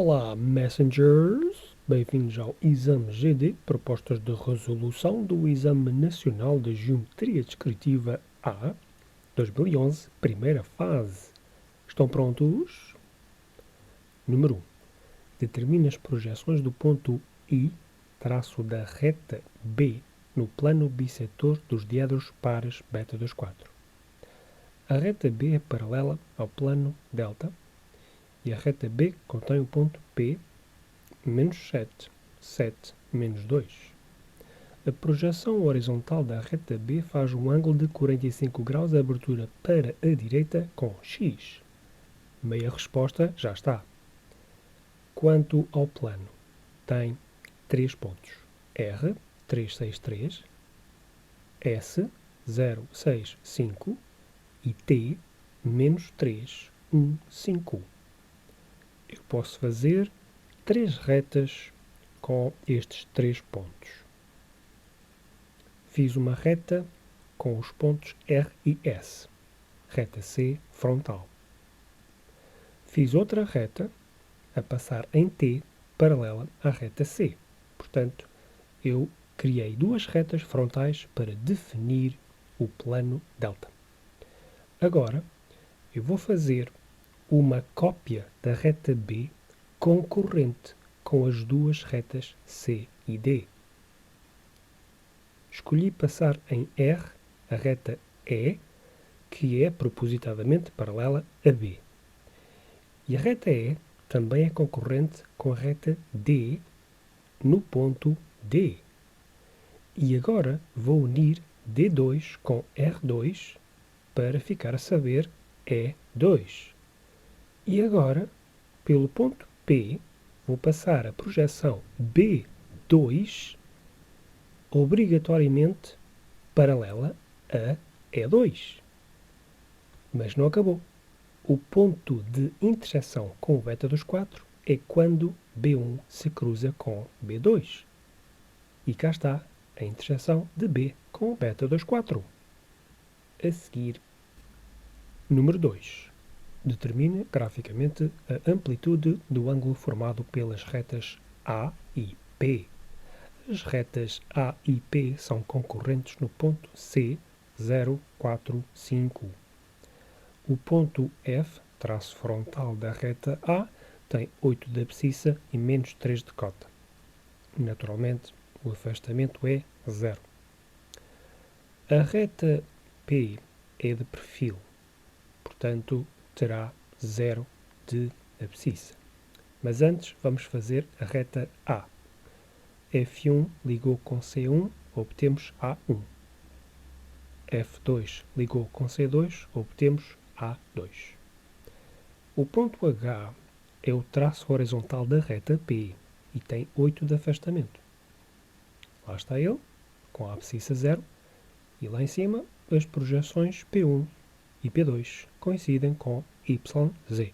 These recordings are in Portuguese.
Olá, Messengers! Bem-vindos ao Exame GD, propostas de resolução do Exame Nacional de Geometria Descritiva A, 2011, primeira fase. Estão prontos? Número 1. Determine as projeções do ponto I, traço da reta B, no plano bissetor dos diedros pares beta 24. A reta B é paralela ao plano delta e a reta B contém o ponto P, menos 7, 7, menos 2. A projeção horizontal da reta B faz um ângulo de 45 graus de abertura para a direita com X. Meia resposta já está. Quanto ao plano, tem 3 pontos. R, 363, S, 065 e T, menos 3, 1, 5. Eu posso fazer 3 retas com estes 3 pontos. Fiz uma reta com os pontos R e S. Reta C frontal. Fiz outra reta a passar em T paralela à reta C. Portanto, eu criei 2 retas frontais para definir o plano delta. Agora, eu vou fazer uma cópia da reta B concorrente com as 2 retas C e D. Escolhi passar em R a reta E, que é propositadamente paralela a B. E a reta E também é concorrente com a reta D no ponto D. E agora vou unir D2 com R2 para ficar a saber E2. E agora, pelo ponto P, vou passar a projeção B2 obrigatoriamente paralela a E2. Mas não acabou. O ponto de interseção com o beta dos 4 é quando B1 se cruza com B2. E cá está a interseção de B com o beta dos 4. A seguir, número 2. Determine graficamente a amplitude do ângulo formado pelas retas A e P. As retas A e P são concorrentes no ponto C, 0, 4, 5. O ponto F, traço frontal da reta A, tem 8 de abscissa e menos 3 de cota. Naturalmente, o afastamento é 0. A reta P é de perfil, portanto, terá 0 de abscissa. Mas antes vamos fazer a reta A. F1 ligou com C1, obtemos A1. F2 ligou com C2, obtemos A2. O ponto H é o traço horizontal da reta P e tem 8 de afastamento. Lá está ele, com a abscissa 0, e lá em cima as projeções P1 e P2 coincidem com YZ.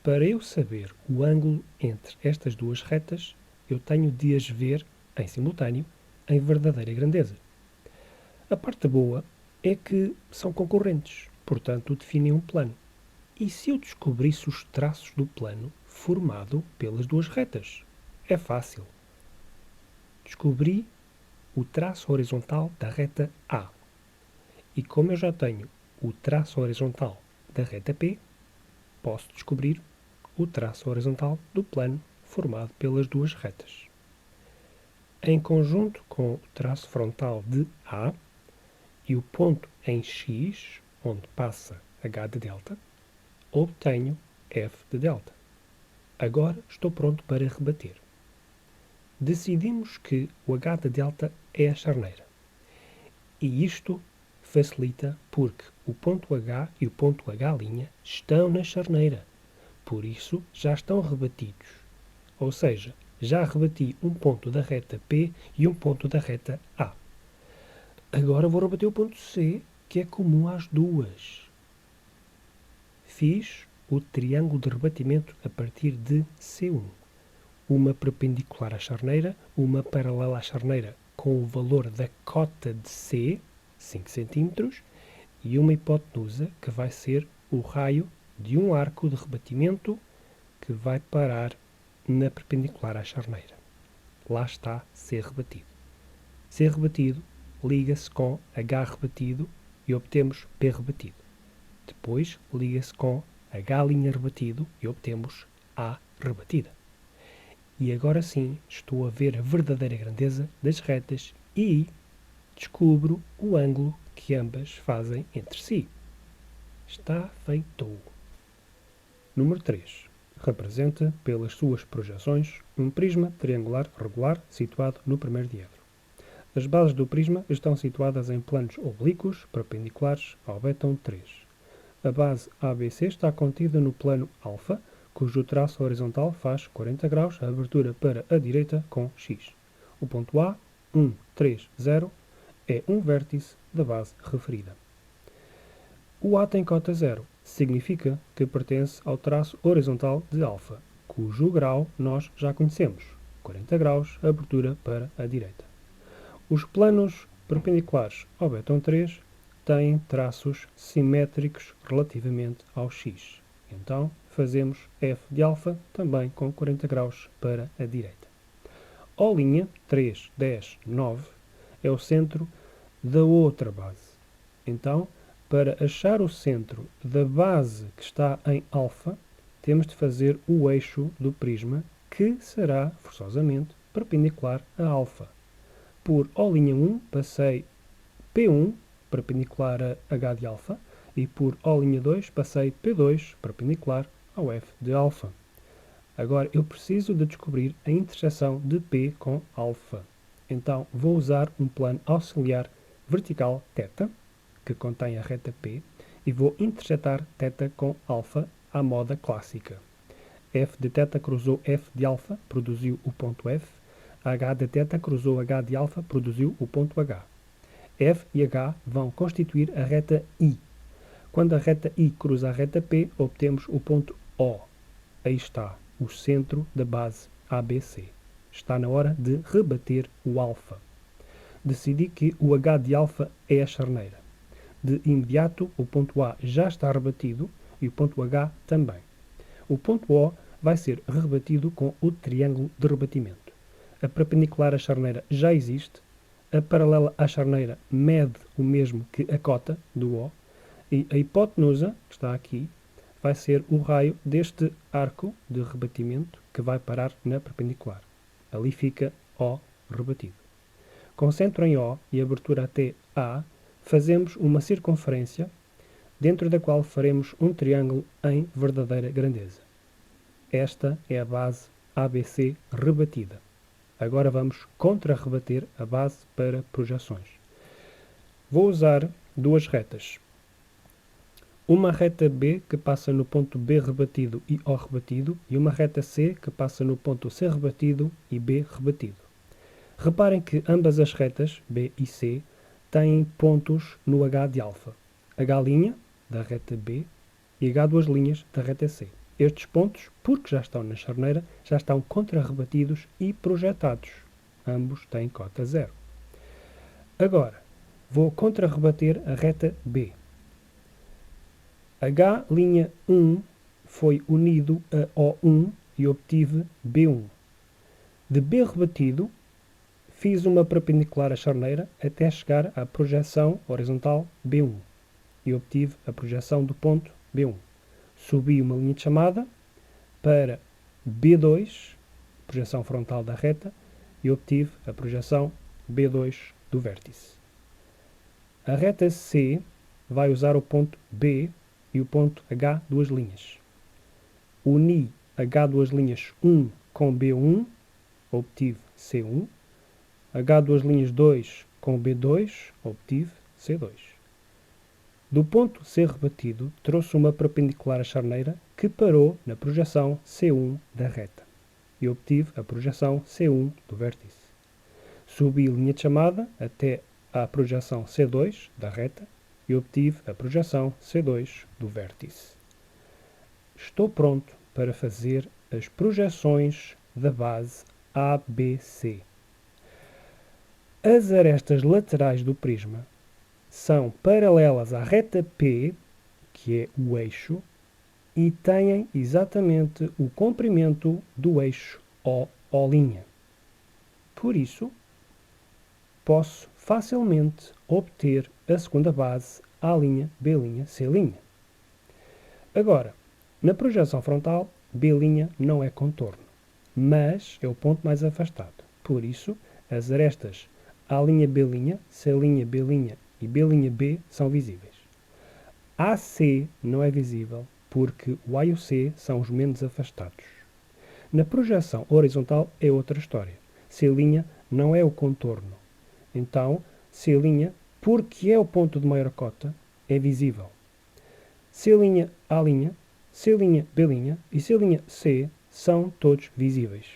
Para eu saber o ângulo entre estas 2 retas, eu tenho de as ver em simultâneo em verdadeira grandeza. A parte boa é que são concorrentes, portanto definem um plano. E se eu descobrisse os traços do plano formado pelas 2 retas? É fácil. Descobri o traço horizontal da reta A. E como eu já tenho o traço horizontal da reta P, posso descobrir o traço horizontal do plano formado pelas 2 retas. Em conjunto com o traço frontal de A e o ponto em X, onde passa H de delta, obtenho F de delta. Agora estou pronto para rebater. Decidimos que o H de delta é a charneira. E isto facilita porque o ponto H e o ponto H' estão na charneira. Por isso, já estão rebatidos. Ou seja, já rebati um ponto da reta P e um ponto da reta A. Agora vou rebater o ponto C, que é comum às 2. Fiz o triângulo de rebatimento a partir de C1. Uma perpendicular à charneira, uma paralela à charneira com o valor da cota de C, 5 cm, e uma hipotenusa, que vai ser o raio de um arco de rebatimento que que vai parar na perpendicular à charneira. Lá está C rebatido. C rebatido liga-se com H rebatido e obtemos P rebatido. Depois liga-se com H' rebatido e obtemos A rebatida. E agora sim estou a ver a verdadeira grandeza das retas e descubro o ângulo que ambas fazem entre si. Está feito. Número 3. Representa, pelas suas projeções, um prisma triangular regular situado no primeiro diedro. As bases do prisma estão situadas em planos oblíquos perpendiculares ao béton 3. A base ABC está contida no plano alfa, cujo traço horizontal faz 40 graus, a abertura para a direita com X. O ponto A, 1, 3, 0, é um vértice da base referida. O A tem cota 0, significa que pertence ao traço horizontal de alfa, cujo grau nós já conhecemos, 40 graus, abertura para a direita. Os planos perpendiculares ao béton 3 têm traços simétricos relativamente ao X. Então, fazemos f de alfa também com 40 graus para a direita. O', 3, 10, 9, é o centro da outra base. Então, para achar o centro da base que está em alfa, temos de fazer o eixo do prisma, que será, forçosamente, perpendicular a alfa. Por O'1 passei P1 perpendicular a H de alfa e por O'2 passei P2 perpendicular ao F de alfa. Agora eu preciso de descobrir a interseção de P com alfa. Então vou usar um plano auxiliar vertical θ, que contém a reta P, e vou intersetar θ com alfa à moda clássica. F de θ cruzou F de alfa, produziu o ponto F. H de θ cruzou H de alfa, produziu o ponto H. F e H vão constituir a reta I. Quando a reta I cruza a reta P, obtemos o ponto O. Aí está, o centro da base ABC. Está na hora de rebater o alfa. Decidi que o H de alfa é a charneira. De imediato, o ponto A já está rebatido e o ponto H também. O ponto O vai ser rebatido com o triângulo de rebatimento. A perpendicular à charneira já existe, a paralela à charneira mede o mesmo que a cota do O, e a hipotenusa, que está aqui, vai ser o raio deste arco de rebatimento que vai parar na perpendicular. Ali fica O rebatido. Com centro em O e abertura até A, fazemos uma circunferência dentro da qual faremos um triângulo em verdadeira grandeza. Esta é a base ABC rebatida. Agora vamos contra-rebater a base para projeções. Vou usar duas retas. Uma reta B que passa no ponto B rebatido e O rebatido e uma reta C que passa no ponto C rebatido e B rebatido. Reparem que ambas as retas, B e C, têm pontos no H de alfa. H' da reta B e H duas linhas da reta C. Estes pontos, porque já estão na charneira, já estão contra-rebatidos e projetados. Ambos têm cota 0. Agora, vou contra-rebater a reta B. H'1 foi unido a O1 e obtive B1. De B rebatido, fiz uma perpendicular à charneira até chegar à projeção horizontal B1 e obtive a projeção do ponto B1. Subi uma linha de chamada para B2, projeção frontal da reta, e obtive a projeção B2 do vértice. A reta C vai usar o ponto B e o ponto H duas linhas. Uni H duas linhas 1 com B1, obtive C1. H duas linhas 2 com B2, obtive C2. Do ponto C rebatido, trouxe uma perpendicular à charneira que parou na projeção C1 da reta e obtive a projeção C1 do vértice. Subi linha de chamada até à projeção C2 da reta e obtive a projeção C2 do vértice. Estou pronto para fazer as projeções da base ABC. As arestas laterais do prisma são paralelas à reta P, que é o eixo, e têm exatamente o comprimento do eixo OO'. Por isso, posso facilmente obter a segunda base A', B', C'. Agora, na projeção frontal, B' não é contorno, mas é o ponto mais afastado. Por isso, as arestas A', B', C', B' e B', são visíveis. AC não é visível porque o A e o C são os menos afastados. Na projeção horizontal é outra história. C' não é o contorno. Então, C', porque é o ponto de maior cota, é visível. C', A', C', B' e C', C são todos visíveis.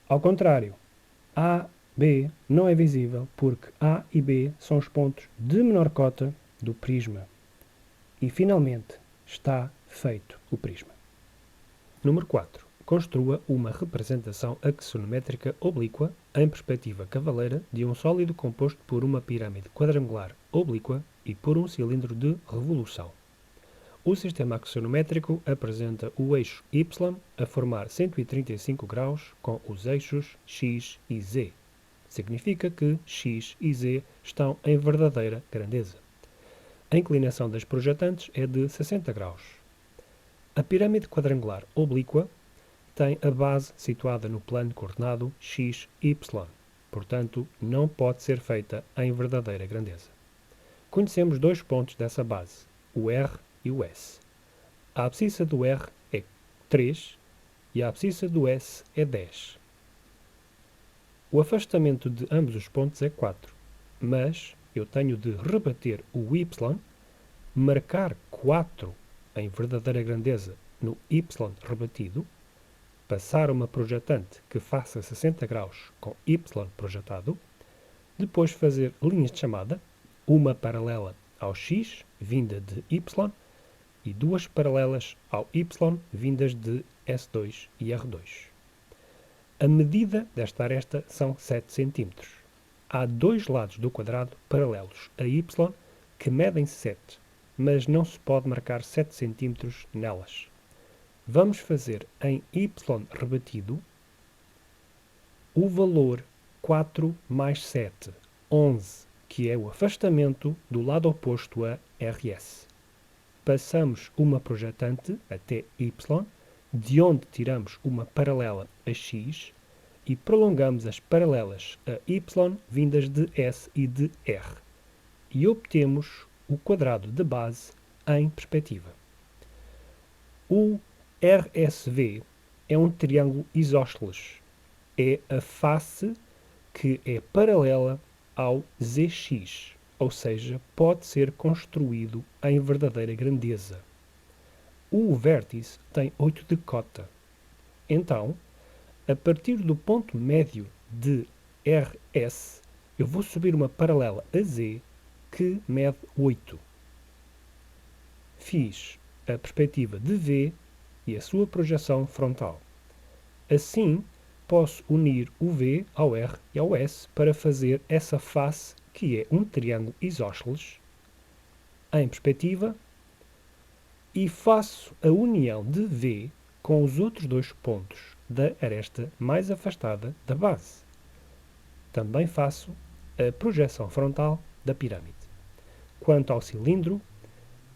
Ao contrário, A, B não é visível porque A e B são os pontos de menor cota do prisma. E, finalmente, está feito o prisma. Número 4. Construa uma representação axonométrica oblíqua em perspectiva cavaleira de um sólido composto por uma pirâmide quadrangular oblíqua e por um cilindro de revolução. O sistema axonométrico apresenta o eixo Y a formar 135 graus com os eixos X e Z. Significa que X e Z estão em verdadeira grandeza. A inclinação das projetantes é de 60 graus. A pirâmide quadrangular oblíqua tem a base situada no plano coordenado x, y. Portanto, não pode ser feita em verdadeira grandeza. Conhecemos dois pontos dessa base, o R e o S. A abscissa do R é 3 e a abscissa do S é 10. O afastamento de ambos os pontos é 4, mas eu tenho de rebater o Y, marcar 4 em verdadeira grandeza no Y rebatido, passar uma projetante que faça 60 graus com Y projetado, depois fazer linhas de chamada, uma paralela ao X, vinda de Y, e duas paralelas ao Y, vindas de S2 e R2. A medida desta aresta são 7 cm. Há dois lados do quadrado paralelos a Y que medem 7, mas não se pode marcar 7 cm nelas. Vamos fazer em Y rebatido o valor 4 mais 7, 11, que é o afastamento do lado oposto a RS. Passamos uma projetante até Y, de onde tiramos uma paralela a X, e prolongamos as paralelas a Y vindas de S e de R. E obtemos o quadrado de base em perspectiva. O RSV é um triângulo isósceles. É a face que é paralela ao ZX, ou seja, pode ser construído em verdadeira grandeza. O vértice tem 8 de cota. Então, a partir do ponto médio de RS, eu vou subir uma paralela a Z que mede 8. Fiz a perspectiva de V e a sua projeção frontal. Assim, posso unir o V ao R e ao S para fazer essa face que é um triângulo isósceles em perspectiva e faço a união de V com os outros dois pontos da aresta mais afastada da base. Também faço a projeção frontal da pirâmide. Quanto ao cilindro,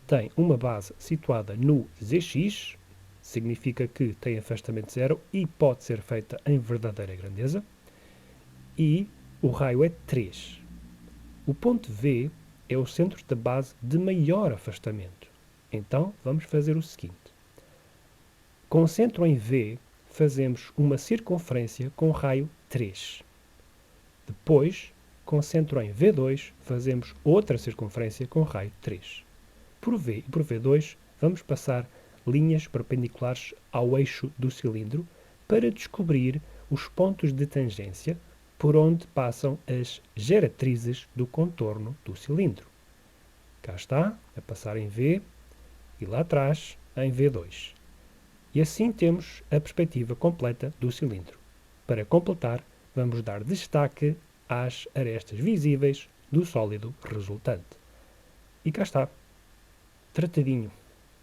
tem uma base situada no ZX, significa que tem afastamento zero e pode ser feita em verdadeira grandeza, e o raio é 3. O ponto V é o centro da base de maior afastamento. Então, vamos fazer o seguinte. Com o centro em V, fazemos uma circunferência com raio 3. Depois, com o centro em V2, fazemos outra circunferência com raio 3. Por V e por V2, vamos passar linhas perpendiculares ao eixo do cilindro para descobrir os pontos de tangência por onde passam as geratrizes do contorno do cilindro. Cá está, a passar em V e lá atrás em V2. E assim temos a perspectiva completa do cilindro. Para completar, vamos dar destaque às arestas visíveis do sólido resultante. E cá está, tratadinho.